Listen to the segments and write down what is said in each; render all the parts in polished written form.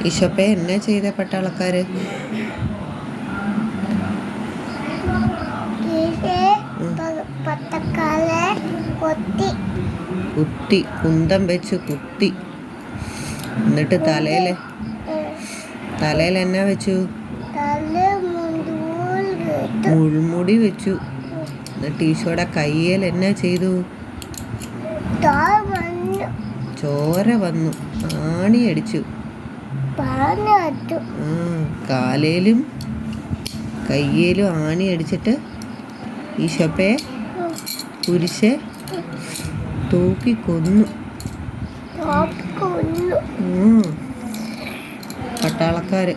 ഈശോപ്പേ എന്നാ ചെയ്ത പട്ടാളക്കാര്? കുത്തി, കുന്തം വെച്ച് കുത്തി. എന്നിട്ട് തലയിൽ എന്നാ വെച്ചു? മുൾമുടി വെച്ചു. എന്നിട്ട് ഈശോയുടെ കയ്യിൽ എന്നാ ചെയ്തു? ചോര വന്നു. ആണിയടിച്ചു. കാലേലും കയ്യേലും ആണി അടിച്ചിട്ട് ഈശോപ്പയെ കുരിശ് തൂക്കി കൊന്നു. പട്ടാളക്കാര്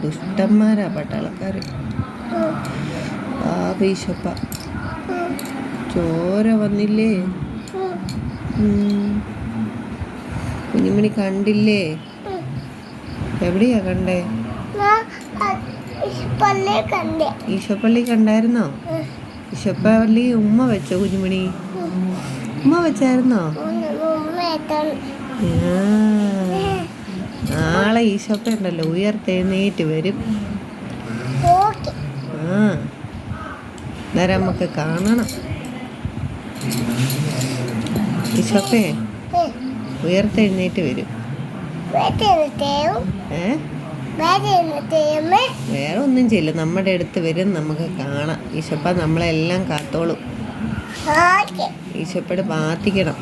ദുഷ്ടന്മാരാ പട്ടാളക്കാര്. ഈശോപ്പ ചോര വന്നില്ലേ? കുഞ്ഞുമണി കണ്ടില്ലേ? എവിടെയാ കണ്ടേ? ഈശോപ്പള്ളി കണ്ടായിരുന്നോ? ഈശോപ്പള്ളി ഉമ്മ വെച്ചോ കുഞ്ഞുമണി? ഉമ്മ വെച്ചായിരുന്നോ? നാളെ ഈശോപ്പ ഉണ്ടല്ലോ, ഉയർത്തെഴുന്നേറ്റ് വരും. അന്നേരം നമുക്ക് കാണണം. ഈശോപ്പേ ഉയർത്തെഴുന്നേറ്റ് വരും. വേറെ ഒന്നും ചെയ്യില്ല, നമ്മുടെ അടുത്ത് വരും, നമുക്ക് കാണാം. ഈശോപ്പ നമ്മളെല്ലാം കാത്തോളും. ഈശോപ്പയോട് പ്രാർത്ഥിക്കണം.